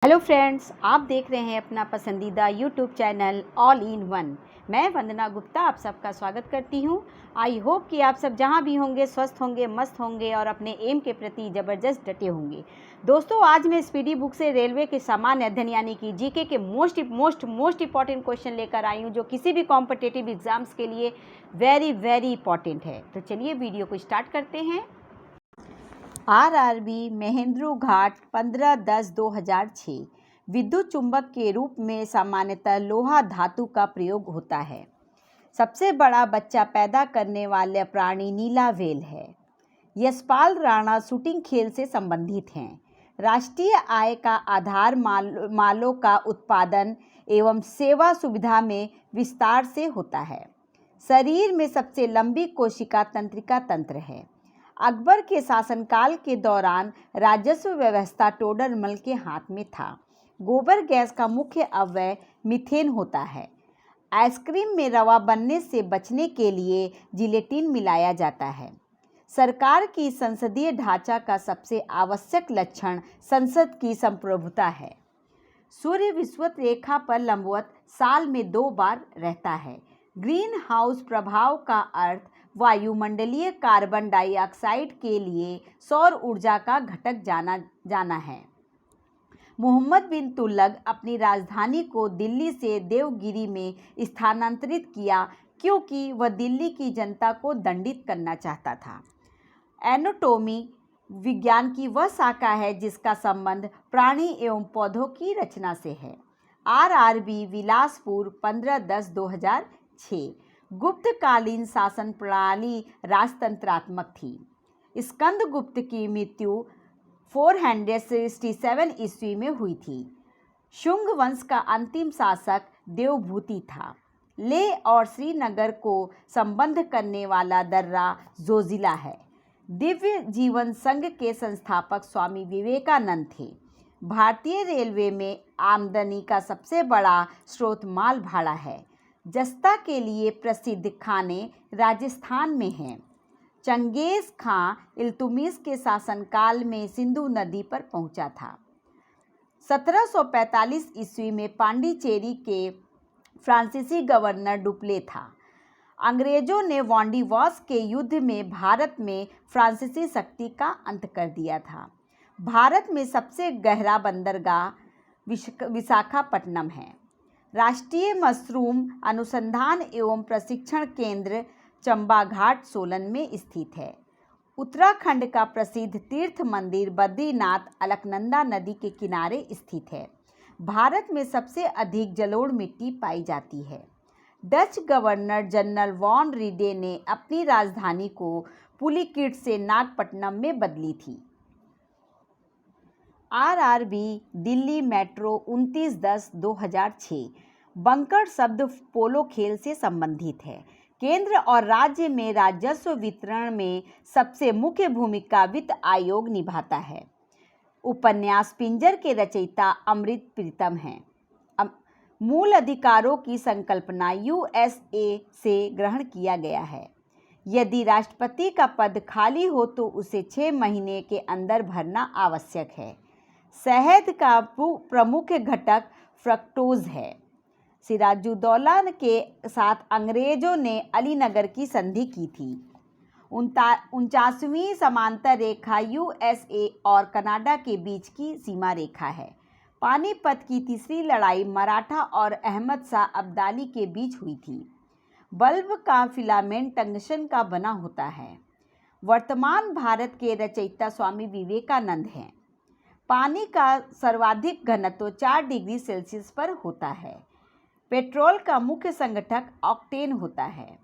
Hello friends, आप देख रहे हैं अपना पसंदीदा YouTube channel all in one. मैं वंदना गुप्ता आप सबका स्वागत करती हूं। आई होप कि आप सब जहां भी होंगे स्वस्थ होंगे, मस्त होंगे और अपने एम के प्रति ज़बरदस्त डटे होंगे। दोस्तों, आज मैं स्पीडी बुक से रेलवे के सामान्य अध्ययन यानी कि जीके के मोस्ट इंपॉर्टेंट क्वेश्चन लेकर आई हूँ, जो किसी भी कॉम्पिटिटिव एग्जाम्स के लिए वेरी इंपॉर्टेंट है। तो चलिए वीडियो को स्टार्ट करते हैं। आरआरबी महेंद्रू घाट 15/10/2006 विद्युत चुंबक के रूप में सामान्यतः लोहा धातु का प्रयोग होता है। सबसे बड़ा बच्चा पैदा करने वाला प्राणी नीला व्हेल है। यशपाल राणा शूटिंग खेल से संबंधित हैं। राष्ट्रीय आय का आधार मालों का उत्पादन एवं सेवा सुविधा में विस्तार से होता है। शरीर में सबसे लंबी कोशिका तंत्रिका तंत्र है। अकबर के शासनकाल के दौरान राजस्व व्यवस्था टोडरमल के हाथ में था। गोबर गैस का मुख्य अवयव मीथेन होता है। आइसक्रीम में रवा बनने से बचने के लिए जिलेटिन मिलाया जाता है। सरकार की संसदीय ढांचा का सबसे आवश्यक लक्षण संसद की संप्रभुता है। सूर्य विषुवत रेखा पर लंबवत साल में 2 बार रहता है। ग्रीन हाउस प्रभाव का अर्थ वायुमंडलीय कार्बन डाइऑक्साइड के लिए सौर ऊर्जा का घटक जाना है। मोहम्मद बिन तुगलक अपनी राजधानी को दिल्ली से देवगिरी में स्थानांतरित किया क्योंकि वह दिल्ली की जनता को दंडित करना चाहता था। एनाटॉमी विज्ञान की वह शाखा है जिसका संबंध प्राणी एवं पौधों की रचना से है। आरआरबी बिलासपुर 15/10/2006 गुप्तकालीन शासन प्रणाली राजतंत्रात्मक थी। स्कंदगुप्त की मृत्यु 467 ईस्वी में हुई थी। शुंग वंश का अंतिम शासक देवभूति था। लेह और श्रीनगर को संबंध करने वाला दर्रा जोजिला है। दिव्य जीवन संघ के संस्थापक स्वामी विवेकानंद थे। भारतीय रेलवे में आमदनी का सबसे बड़ा स्रोत माल भाड़ा है। जस्ता के लिए प्रसिद्ध खाने राजस्थान में हैं। चंगेज खां इल्तुतमिश के शासनकाल में सिंधु नदी पर पहुंचा था। 1745 ईस्वी में पांडिचेरी के फ्रांसीसी गवर्नर डुप्ले था। अंग्रेजों ने वांडीवास के युद्ध में भारत में फ्रांसीसी शक्ति का अंत कर दिया था। भारत में सबसे गहरा बंदरगाह विशाखापट्टनम है। राष्ट्रीय मशरूम अनुसंधान एवं प्रशिक्षण केंद्र चंबाघाट सोलन में स्थित है। उत्तराखंड का प्रसिद्ध तीर्थ मंदिर बद्रीनाथ अलकनंदा नदी के किनारे स्थित है। भारत में सबसे अधिक जलोढ़ मिट्टी पाई जाती है। डच गवर्नर जनरल वॉन रीडे ने अपनी राजधानी को पुलिकिट से नागपट्टनम में बदली थी। आरआरबी दिल्ली मेट्रो 29/10/2006 बंकर शब्द पोलो खेल से संबंधित है। केंद्र और राज्य में राजस्व वितरण में सबसे मुख्य भूमिका वित्त आयोग निभाता है। उपन्यास पिंजर के रचयिता अमृत प्रीतम हैं। मूल अधिकारों की संकल्पना यूएसए से ग्रहण किया गया है। यदि राष्ट्रपति का पद खाली हो तो उसे 6 महीने के अंदर भरना आवश्यक है। शहद का प्रमुख घटक फ्रक्टोज है। सिराजुद्दौला के साथ अंग्रेजों ने अलीनगर की संधि की थी। 49वीं समांतर रेखा यूएसए और कनाडा के बीच की सीमा रेखा है। पानीपत की तीसरी लड़ाई मराठा और अहमद शाह अब्दाली के बीच हुई थी। बल्ब का फिलामेंट टंगस्टन का बना होता है। वर्तमान भारत के रचयिता स्वामी विवेकानंद हैं। पानी का सर्वाधिक घनत्व 4 डिग्री सेल्सियस पर होता है। पेट्रोल का मुख्य संगठक ऑक्टेन होता है।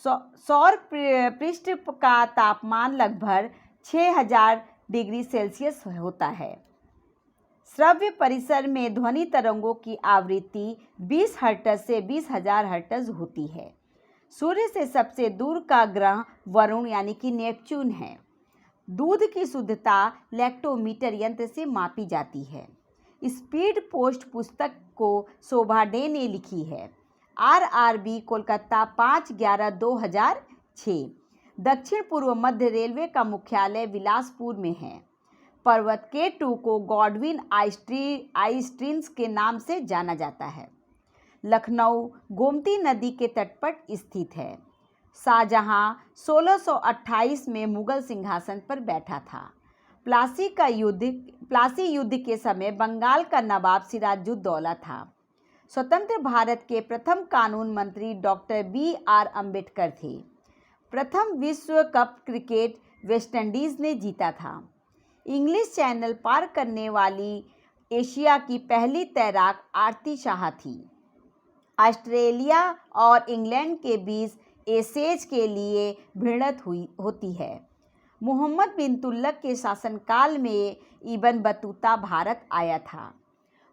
सौर पृष्ठ का तापमान लगभग 6000 डिग्री सेल्सियस होता है। श्रव्य परिसर में ध्वनि तरंगों की आवृत्ति 20 हर्ट्ज से 20,000 हर्ट्ज होती है। सूर्य से सबसे दूर का ग्रह वरुण यानी कि नेपच्यून है। दूध की शुद्धता लैक्टोमीटर यंत्र से मापी जाती है। स्पीड पोस्ट पुस्तक को शोभा डे ने लिखी है। आरआरबी कोलकाता 5/11/2006 दक्षिण पूर्व मध्य रेलवे का मुख्यालय बिलासपुर में है। पर्वत K2 को गॉडविन आइस्टीन के नाम से जाना जाता है। लखनऊ गोमती नदी के तट पर स्थित है। शाहजहां 1628 में मुगल सिंहासन पर बैठा था। प्लासी युद्ध के समय बंगाल का नवाब सिराजुद्दौला था। स्वतंत्र भारत के प्रथम कानून मंत्री डॉक्टर B.R. अम्बेडकर थे। प्रथम विश्व कप क्रिकेट वेस्टइंडीज ने जीता था। इंग्लिश चैनल पार करने वाली एशिया की पहली तैराक आरती शाह थी। ऑस्ट्रेलिया और इंग्लैंड के बीच एशेज के लिए भिड़ंत होती है। मोहम्मद बिन तुगलक के शासनकाल में इब्न बतूता भारत आया था।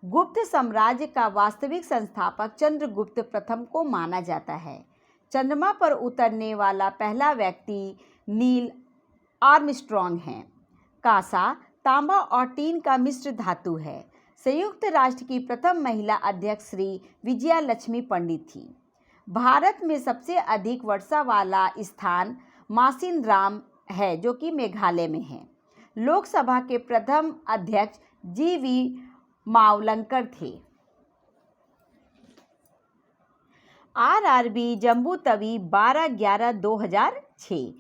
गुप्त साम्राज्य का वास्तविक संस्थापक चंद्रगुप्त प्रथम को माना जाता है। चंद्रमा पर उतरने वाला पहला व्यक्ति नील आर्मस्ट्रॉन्ग है। कांसा, तांबा और टीन का मिश्र धातु है। संयुक्त राष्ट्र की प्रथम महिला अध्यक्ष श्री विजया लक्ष्मी पंडित थी। भारत में सबसे अधिक वर्षा वाला स्थान मासिनराम है, जो कि मेघालय में है। लोकसभा के प्रथम अध्यक्ष GV मावलंकर थे। RRB जम्बूतवी 12/11/2006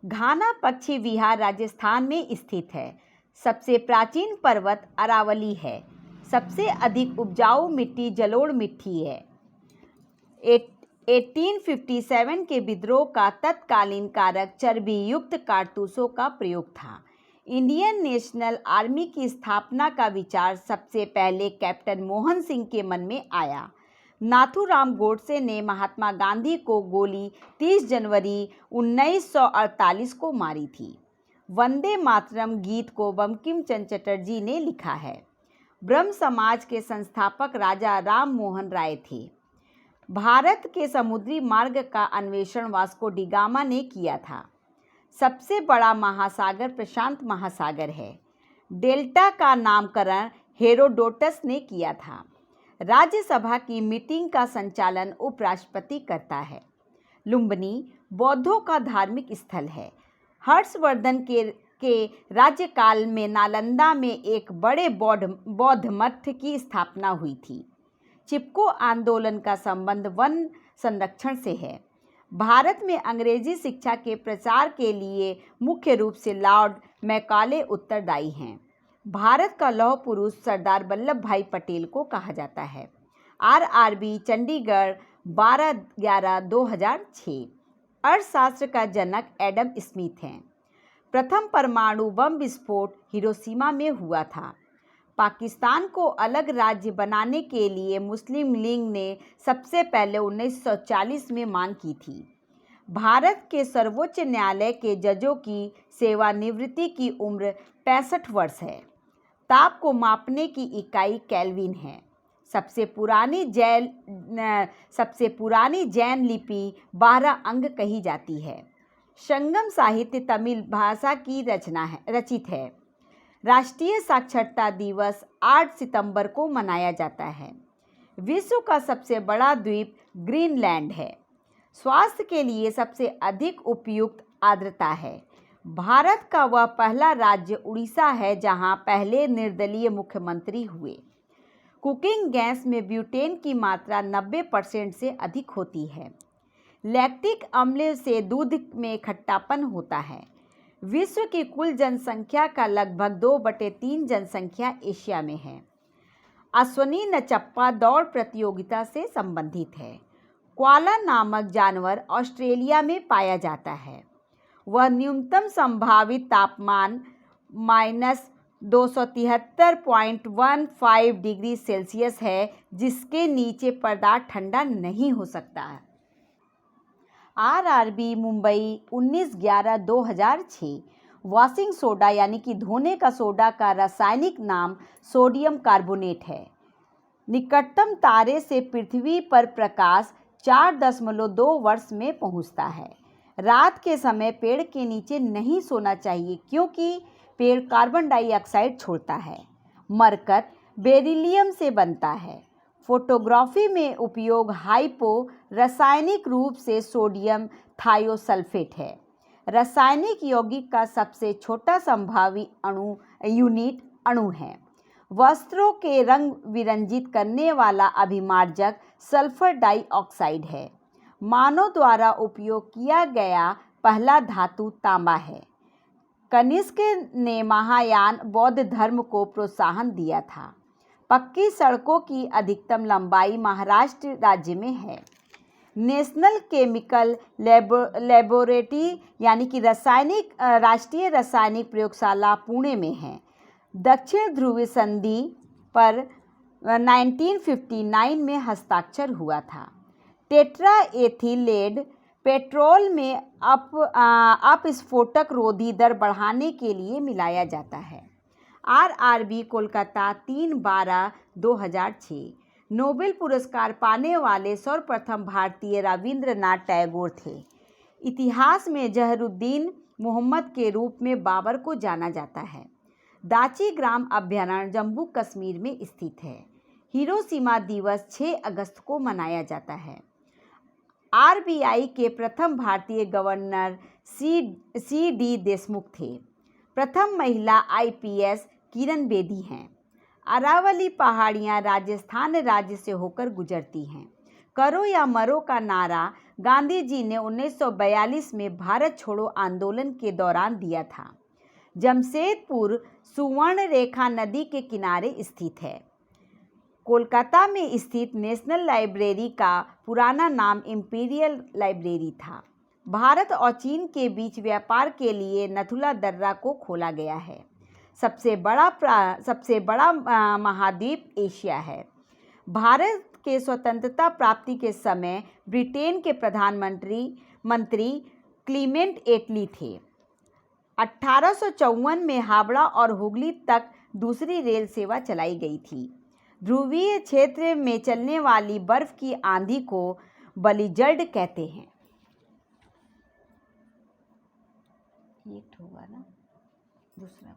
घाना पक्षी विहार राजस्थान में स्थित है। सबसे प्राचीन पर्वत अरावली है। सबसे अधिक उपजाऊ मिट्टी जलोढ़ मिट्टी है। 1857 के विद्रोह का तत्कालीन कारक चर्बी युक्त कारतूसों का प्रयोग था। इंडियन नेशनल आर्मी की स्थापना का विचार सबसे पहले कैप्टन मोहन सिंह के मन में आया। नाथूराम गोडसे ने महात्मा गांधी को गोली 30 जनवरी 1948 को मारी थी। वंदे मातरम गीत को बंकिम चंद्र चटर्जी ने लिखा है। ब्रह्म समाज के संस्थापक राजा राम मोहन राय थे। भारत के समुद्री मार्ग का अन्वेषण वास्को डी गामा ने किया था। सबसे बड़ा महासागर प्रशांत महासागर है। डेल्टा का नामकरण हेरोडोटस ने किया था। राज्यसभा की मीटिंग का संचालन उपराष्ट्रपति करता है। लुम्बिनी बौद्धों का धार्मिक स्थल है। हर्षवर्धन के राज्यकाल में नालंदा में एक बड़े बौद्ध मठ की स्थापना हुई थी। चिपको आंदोलन का संबंध वन संरक्षण से है। भारत में अंग्रेजी शिक्षा के प्रचार के लिए मुख्य रूप से लॉर्ड मैकाले उत्तरदायी हैं। भारत का लौह पुरुष सरदार वल्लभ भाई पटेल को कहा जाता है। RRB चंडीगढ़ 12/11/2006 अर्थशास्त्र का जनक एडम स्मिथ हैं। प्रथम परमाणु बम विस्फोट हिरोशिमा में हुआ था। पाकिस्तान को अलग राज्य बनाने के लिए मुस्लिम लीग ने सबसे पहले 1940 में मांग की थी। भारत के सर्वोच्च न्यायालय के जजों की सेवानिवृत्ति की उम्र 65 वर्ष है। ताप को मापने की इकाई केल्विन है। सबसे पुरानी जैन लिपि 12 अंग कही जाती है। संगम साहित्य तमिल भाषा की रचित है। राष्ट्रीय साक्षरता दिवस 8 सितंबर को मनाया जाता है। विश्व का सबसे बड़ा द्वीप ग्रीनलैंड है। स्वास्थ्य के लिए सबसे अधिक उपयुक्त आर्द्रता है। भारत का वह पहला राज्य उड़ीसा है जहां पहले निर्दलीय मुख्यमंत्री हुए। कुकिंग गैस में ब्यूटेन की मात्रा 90% से अधिक होती है। लैक्टिक अम्ल से दूध में खट्टापन होता है। विश्व की कुल जनसंख्या का लगभग 2/3 जनसंख्या एशिया में है। अश्वनी नचप्पा दौड़ प्रतियोगिता से संबंधित है। क्वाला नामक जानवर ऑस्ट्रेलिया में पाया जाता है। वह न्यूनतम संभावित तापमान -273.15 डिग्री सेल्सियस है, जिसके नीचे पदार्थ ठंडा नहीं हो सकता है। RRB मुंबई 19/11/2006 वॉशिंग सोडा यानी कि धोने का सोडा का रासायनिक नाम सोडियम कार्बोनेट है। निकटतम तारे से पृथ्वी पर प्रकाश 4.2 वर्ष में पहुंचता है। रात के समय पेड़ के नीचे नहीं सोना चाहिए क्योंकि पेड़ कार्बन डाइऑक्साइड छोड़ता है। मरकत बेरिलियम से बनता है। फोटोग्राफी में उपयोग हाइपो रासायनिक रूप से सोडियम थायोसल्फेट है। रासायनिक यौगिक का सबसे छोटा संभावी यूनिट अणु है। वस्त्रों के रंग विरंजित करने वाला अभिमार्जक सल्फर डाइऑक्साइड है। मानव द्वारा उपयोग किया गया पहला धातु तांबा है। कनिष्क ने महायान बौद्ध धर्म को प्रोत्साहन दिया था। पक्की सड़कों की अधिकतम लंबाई महाराष्ट्र राज्य में है। नेशनल केमिकल लेबोरेटरी यानी कि राष्ट्रीय रासायनिक प्रयोगशाला पुणे में है। दक्षिण ध्रुव संधि पर 1959 में हस्ताक्षर हुआ था। टेट्रा एथिलेड पेट्रोल में अपस्फोटक रोधी दर बढ़ाने के लिए मिलाया जाता है। RRB कोलकाता 3/12/2006 नोबेल पुरस्कार पाने वाले सर्वप्रथम भारतीय रविंद्रनाथ टैगोर थे। इतिहास में जहरुद्दीन मोहम्मद के रूप में बाबर को जाना जाता है। दाची ग्राम अभयारण्य जम्मू कश्मीर में स्थित है। हिरोशिमा दिवस 6 अगस्त को मनाया जाता है। RBI के प्रथम भारतीय गवर्नर C.D. देशमुख थे। प्रथम महिला IPS किरण बेदी हैं। अरावली पहाड़ियाँ राजस्थान राज्य से होकर गुजरती हैं। करो या मरो का नारा गांधी जी ने 1942 में भारत छोड़ो आंदोलन के दौरान दिया था। जमशेदपुर सुवर्ण रेखा नदी के किनारे स्थित है। कोलकाता में स्थित नेशनल लाइब्रेरी का पुराना नाम इंपीरियल लाइब्रेरी था। भारत और चीन के बीच व्यापार के लिए नथुला दर्रा को खोला गया है। सबसे बड़ा महाद्वीप एशिया है। भारत के स्वतंत्रता प्राप्ति के समय ब्रिटेन के प्रधानमंत्री क्लीमेंट एटली थे। 1854 में हावड़ा और हुगली तक दूसरी रेल सेवा चलाई गई थी। ध्रुवीय क्षेत्र में चलने वाली बर्फ की आंधी को बलिजर्ड कहते हैं। ये होगा ना दूसरा।